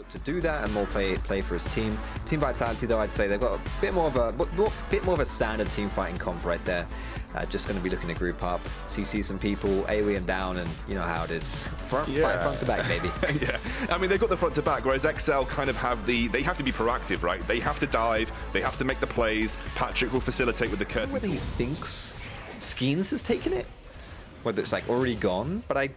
look to do that and more play for his team. Team Vitality, though, I'd say they've got a bit more of a standard team fighting comp right there. Just going to be looking to group up, CC some people, AoE them down, and you know how it is. Front to back, baby. Yeah, I mean, they've got the front to back, whereas XL kind of have they have to be proactive, right? They have to dive, they have to make the plays. Patrik will facilitate with the curtain. Whether he thinks Skeanz has taken it, whether it's like already gone, but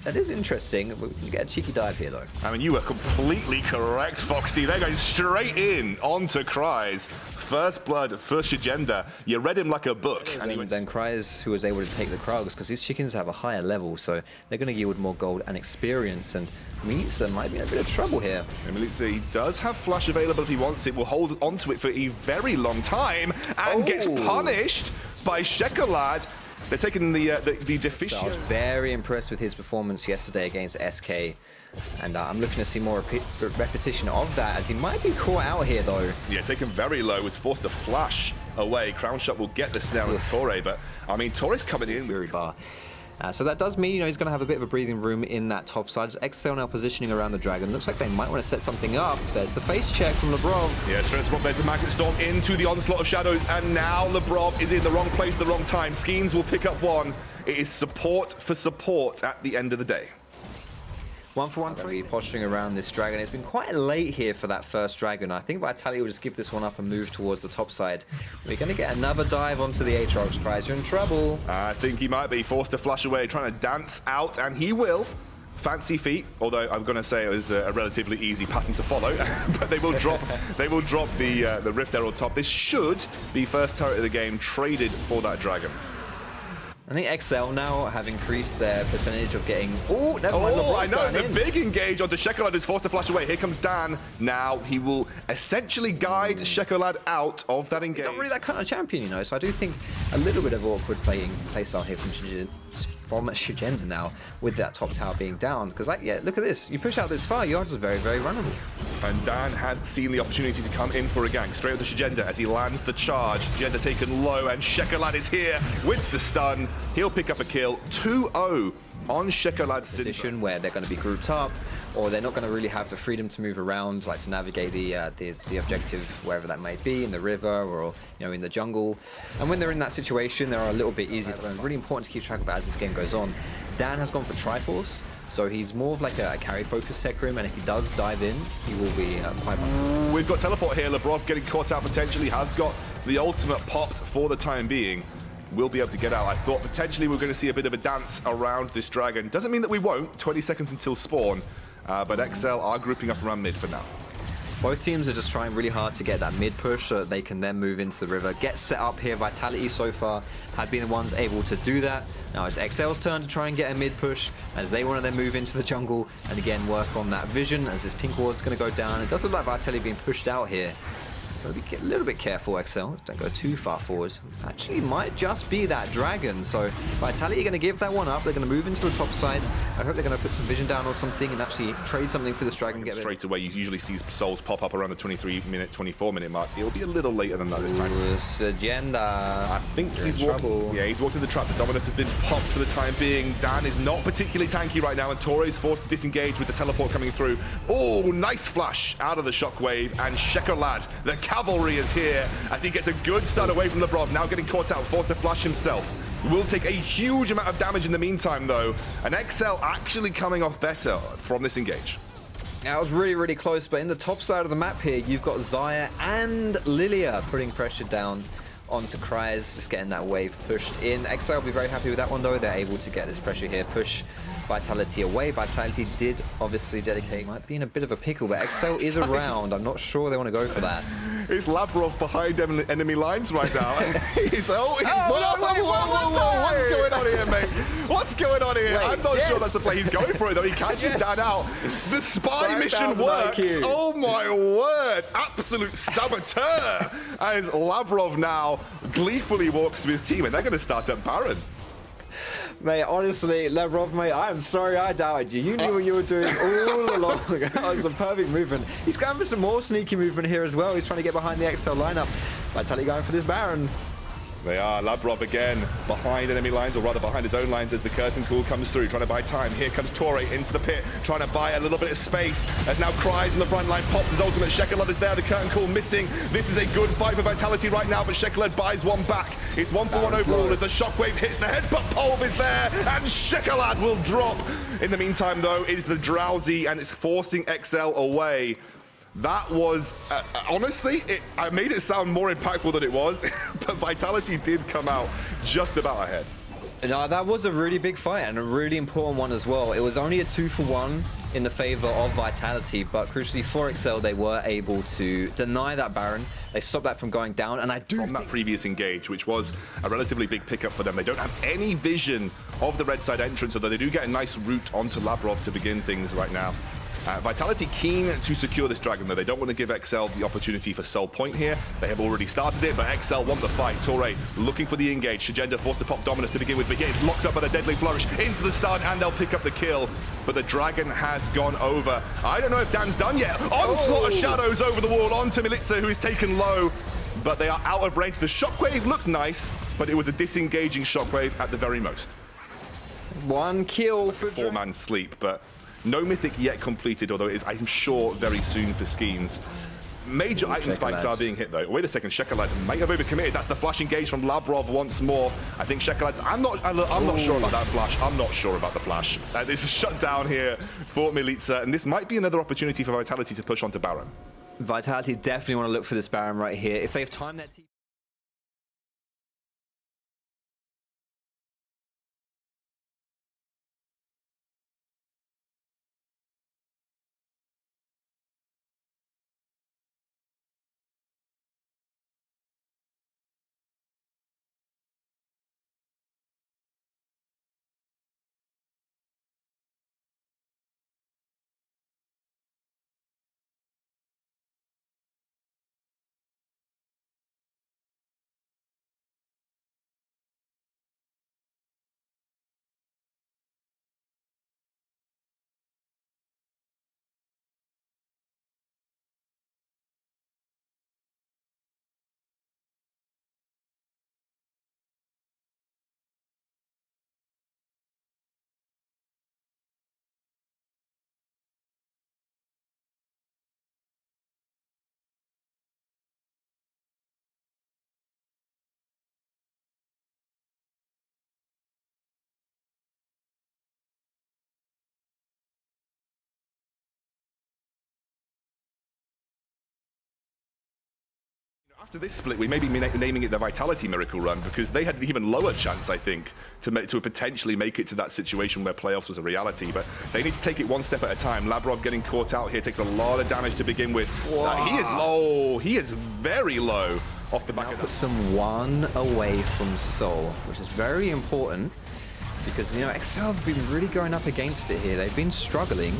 that is interesting. We get a cheeky dive here, though. I mean, you were completely correct, Foxy. They're going straight in onto Kryze. First blood for Szygenda. You read him like a book. And then Kryze, who was able to take the Krugs, because these chickens have a higher level, so they're going to yield more gold and experience. And Milica might be in a bit of trouble here. And Milica, he does have flash available if he wants it. Will hold onto it for a very long time and gets punished by Czekolad. They're taking the deficient. So I was very impressed with his performance yesterday against SK, and I'm looking to see more repetition of that, as he might be caught out here, though. Yeah, taken very low, was forced to flash away. Cronwshot will get the snare on Torre, but I mean, Torre's coming in. Very bar. So that does mean, you know, he's going to have a bit of a breathing room in that top side. XL now positioning around the Dragon. Looks like they might want to set something up. There's the face check from Labrov. Yeah, straight to spot. There's the Magnet Storm into the onslaught of shadows, and now Labrov is in the wrong place at the wrong time. Skeanz will pick up one. It is support for support at the end of the day. 1-for-1 trade. Posturing around this Dragon. It's been quite late here for that first Dragon. I think Vitality will just give this one up and move towards the top side. We're going to get another dive onto the Aatrox. Kryze, you're in trouble. I think he might be forced to flash away, trying to dance out, and he will. Fancy feet, although I'm going to say it was a relatively easy pattern to follow. But they will drop. They will drop the Rift there on top. This should be first turret of the game traded for that Dragon. I think XL now have increased their percentage of getting... Oh, never mind. I know, the big engage onto Czekolad is forced to flash away. Here comes Dan. Now he will essentially guide Czekolad out of that engage. He's not really that kind of champion, you know, so I do think a little bit of awkward play style here from Szygenda now, with that top tower being down. Because, like, yeah, look at this. You push out this far, you're just very, very runnable. And Dan has seen the opportunity to come in for a gank. Straight up to Szygenda as he lands the charge. Szygenda taken low, and Czekolad is here with the stun. He'll pick up a kill. 2-0 on Czekolad's position where they're going to be grouped up, or they're not going to really have the freedom to move around, like to navigate the objective wherever that might be, in the river or, you know, in the jungle. And when they're in that situation, they're a little bit easier to learn. Really important to keep track of as this game goes on. Dan has gone for Triforce, so he's more of like a carry-focused Hecarim, and if he does dive in, he will be quite much. We've got teleport here. Labrov getting caught out potentially, has got the ultimate popped for the time being. Will be able to get out. I thought potentially we were going to see a bit of a dance around this Dragon. Doesn't mean that we won't. 20 seconds until spawn, but XL are grouping up around mid for now. Both teams are just trying really hard to get that mid push so that they can then move into the river, get set up here. Vitality so far have been the ones able to do that. Now it's XL's turn to try and get a mid push as they want to then move into the jungle and again work on that vision as this pink ward's going to go down. It does look like Vitality being pushed out here. Gotta be a little bit careful, XL. Don't go too far forward. Actually, might just be that Dragon. So Vitality are going to give that one up. They're going to move into the top side. I hope they're going to put some vision down or something and actually trade something for this Dragon. Get straight away. You usually see souls pop up around the 23-minute, 24-minute mark. It'll be a little later than that this time. Szygenda. I think he's walked. Yeah, he's walked in the trap. The Dominus has been popped for the time being. Dan is not particularly tanky right now, and Torre is forced to disengage with the teleport coming through. Oh, nice flash out of the shockwave, and Czekolad, the cavalry, is here as he gets a good stun away from Labrov. Now getting caught out, forced to flash himself. Will take a huge amount of damage in the meantime, though, and XL actually coming off better from this engage. Now, it was really, really close, but in the top side of the map here, you've got Xayah and Lillia putting pressure down onto Kryze, just getting that wave pushed in. XL will be very happy with that one, though. They're able to get this pressure here, push Vitality away. Vitality did obviously dedicate. Might be in a bit of a pickle, but XL is around. I'm not sure they want to go for that. It's Labrov behind enemy lines right now. He's whoa, what's going on here, mate? What's going on here? I'm not sure that's the play. He's going for it, though. He catches Dan out. The spy mission works. Oh, my word. Absolute saboteur. As Labrov now gleefully walks to his team, and they're going to start at Baron. Mate, honestly, Labrov, mate, I'm sorry I doubted you. You knew what you were doing all along. That was a perfect movement. He's going for some more sneaky movement here as well. He's trying to get behind the XL lineup. Vitality going for this Baron. They are. Labrov again behind enemy lines, or rather behind his own lines as the curtain call comes through, trying to buy time. Here comes Torre into the pit, trying to buy a little bit of space. As now Kryze in the front line pops his ultimate. Czekolad is there, the curtain call missing. This is a good fight for Vitality right now, but Czekolad buys one back. It's 1-for-1 overall as the shockwave hits the head, but Pulv is there, and Czekolad will drop. In the meantime, though, it is the Drowsy, and it's forcing XL away. That was, honestly, I made it sound more impactful than it was, but Vitality did come out just about ahead. No, that was a really big fight and a really important one as well. It was only a 2-for-1 in the favor of Vitality, but crucially for XL, they were able to deny that Baron. They stopped that from going down, and I do from that previous engage, which was a relatively big pickup for them. They don't have any vision of the red side entrance, although they do get a nice route onto Labrov to begin things right now. Vitality keen to secure this dragon, though. They don't want to give XL the opportunity for Soul Point here. They have already started it, but XL want the fight. Torre looking for the engage. Szygenda forced to pop Dominus to begin with, but yeah, it's locked up by the Deadly Flourish into the stun, and they'll pick up the kill. But the dragon has gone over. I don't know if Dan's done yet. Onslaught of Shadows over the wall onto Milica, who is taken low, but they are out of range. The shockwave looked nice, but it was a disengaging shockwave at the very most. One kill for four-man sleep, but no mythic yet completed, although it is, I'm sure, very soon for Skeanz. Major item spikes are being hit, though. Wait a second, Czekolad might have overcommitted. That's the flash engage from Labrov once more. I think Czekolad, I'm not sure about that flash. I'm not sure about the flash. This is shut down here for Milica, and this might be another opportunity for Vitality to push onto Baron. Vitality definitely want to look for this Baron right here. If they've timed their team. After this split, we may be naming it the Vitality Miracle Run, because they had an even lower chance, I think, to potentially make it to that situation where playoffs was a reality. But they need to take it one step at a time. Labrov getting caught out here takes a lot of damage to begin with. He is low. He is very low off the back of that. Puts them one away from Soul, which is very important because, you know, XL have been really going up against it here. They've been struggling.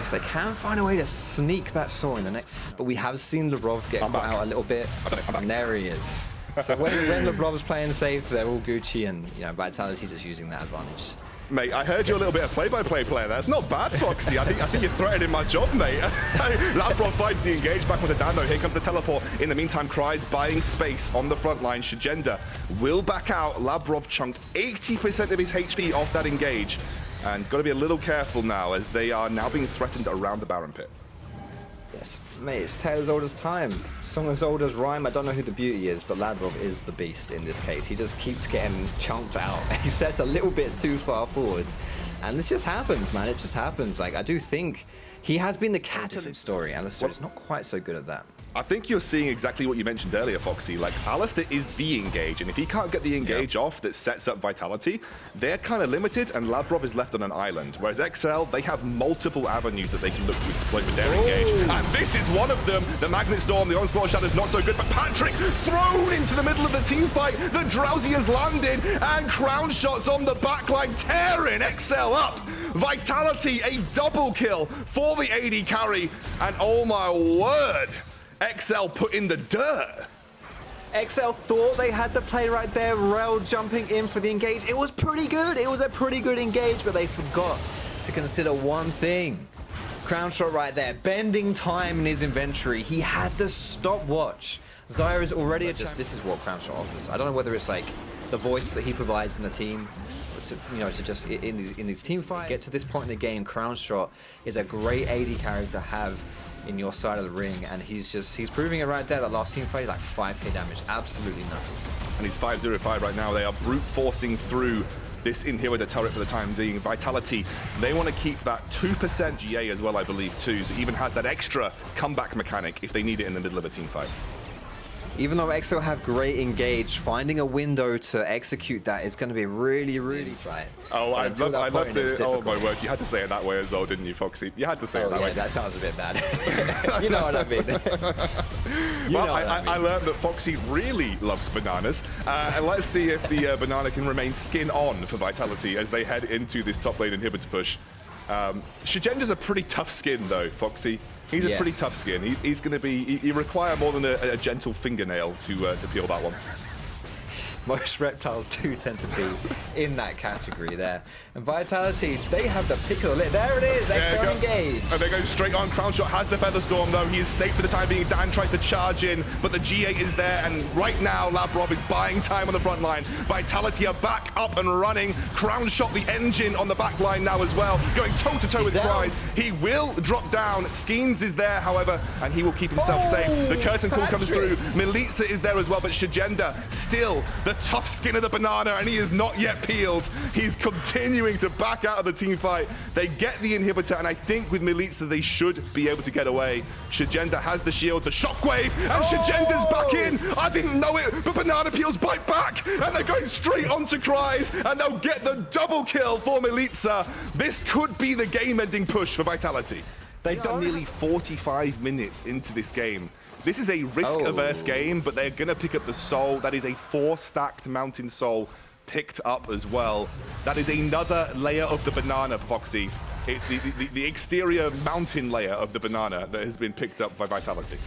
If they can find a way to sneak that Soul in the next... But we have seen Labrov get caught out a little bit, and there he is. So when Labrov's playing safe, they're all Gucci, and, you know, Vitality just using that advantage. Mate, I heard you're a little bit of play-by-play player. That's not bad, Foxy. I think you're threatening my job, mate. Labrov finds the engage back with a Dando. Here comes the teleport. In the meantime, Kryze buying space on the front line. Szygenda will back out. Labrov chunked 80% of his HP off that engage. And got to be a little careful now, as they are now being threatened around the Baron pit. Yes, mate, it's tale as old as time. Song as old as rhyme. I don't know who the beauty is, but Labrov is the beast in this case. He just keeps getting chunked out. He sets a little bit too far forward. And this just happens, man. It just happens. Like, I do think he has been the catalyst story. Alistar is not quite so good at that. I think you're seeing exactly what you mentioned earlier, Foxy. Like, Alistar is the engage, and if he can't get the engage off that sets up Vitality, they're kind of limited, and Labrov is left on an island. Whereas XL, they have multiple avenues that they can look to exploit with their engage. And this is one of them. The Magnet Storm, the Onslaught Shadow is not so good, but Patrik thrown into the middle of the team fight. The Drowsy has landed, and Cronwshot's on the backline, tearing XL up. Vitality, a double kill for the AD carry, and oh my word, XL put in the dirt. XL thought they had the play right there. Rell jumping in for the engage. It was pretty good. It was a pretty good engage, but they forgot to consider one thing. Cronwshot right there, bending time in his inventory. He had the stopwatch. Xayah is already this is what Cronwshot offers. I don't know whether it's like the voice that he provides in the team, to just in his team fight. Get to this point in the game, Cronwshot is a great AD carry to have in your side of the ring, and he's proving it right there. That last team fight, like 5k damage, absolutely nothing. And he's 5-0-5 right now. They are brute forcing through this inhibitor turret for the time being. Vitality, they want to keep that 2% GA as well, I believe, too. So even has that extra comeback mechanic if they need it in the middle of a team fight. Even though Exo have great engage, finding a window to execute that is going to be really, really tight. Oh, I love the, oh my word, you had to say it that way as well, didn't you, Foxy? You had to say it that way. That sounds a bit bad. You know what I mean. Well, I learned that Foxy really loves bananas. And let's see if the banana can remain skin on for Vitality as they head into this top lane inhibitor push. Szygenda a pretty tough skin though, Foxy. He's a pretty tough skin. He's going to be, he require more than a gentle fingernail to peel that one. Most reptiles do tend to be in that category there. And Vitality, they have the pick of the lid. There it is, Exo engaged. And they go straight on. Cronwshot has the Featherstorm though. He is safe for the time being. Dan tries to charge in, but the G8 is there. And right now, Labrov is buying time on the front line. Vitality are back up and running. Cronwshot, the engine on the back line now as well. Going toe-to-toe with Kryze. He will drop down. Skeanz is there, however, and he will keep himself safe. The curtain call comes through. Milica is there as well, but Szygenda still the tough skin of the banana, and he is not yet peeled. He's continuing to back out of the team fight. They get the inhibitor, and I think with Milica they should be able to get away. Szygenda has the shield, the shockwave, and Szygenda's back in. I didn't know it, but banana peels bite back, and they're going straight onto Kryze, and they'll get the double kill for Milica. This could be the game-ending push for Vitality. They've done nearly 45 minutes into this game. This is a risk-averse game, but they're going to pick up the soul. That is a 4-stacked mountain soul picked up as well. That is another layer of the banana, Foxy. It's the exterior mountain layer of the banana that has been picked up by Vitality.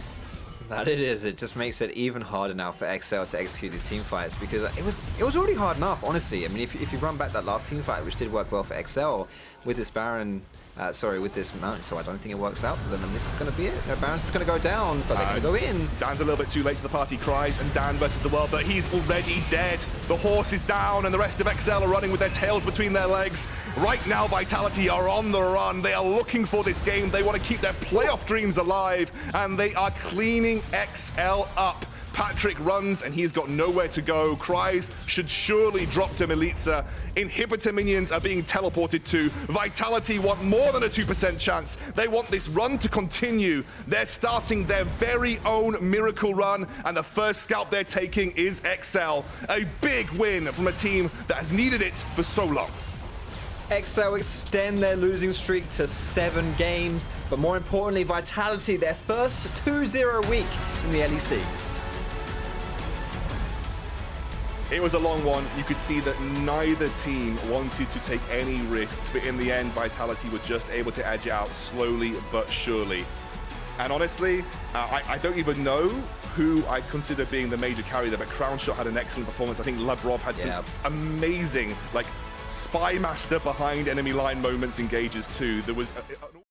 That it is. It just makes it even harder now for XL to execute these team fights, because it was already hard enough, honestly. I mean, if you run back that last team fight, which did work well for XL, with this Baron, with this mountain, so I don't think it works out for them, and this is going to be it. Baron's just going to go down, but they're going to go in. Dan's a little bit too late to the party. Kryze and Dan versus the world, but he's already dead. The horse is down, and the rest of XL are running with their tails between their legs. Right now, Vitality are on the run. They are looking for this game. They want to keep their playoff dreams alive, and they are cleaning XL up. Patrik runs, and he's got nowhere to go. Kryze should surely drop to Milica. Inhibitor minions are being teleported to. Vitality want more than a 2% chance. They want this run to continue. They're starting their very own miracle run, and the first scalp they're taking is XL. A big win from a team that has needed it for so long. XL extend their losing streak to 7 games, but more importantly, Vitality, their first 2-0 week in the LEC. It was a long one. You could see that neither team wanted to take any risks, but in the end, Vitality was just able to edge out slowly but surely. And honestly, I don't even know who I consider being the major carry there, but Cronwshot had an excellent performance. I think Labrov had some amazing, like, spy master behind enemy line moments engages too. There was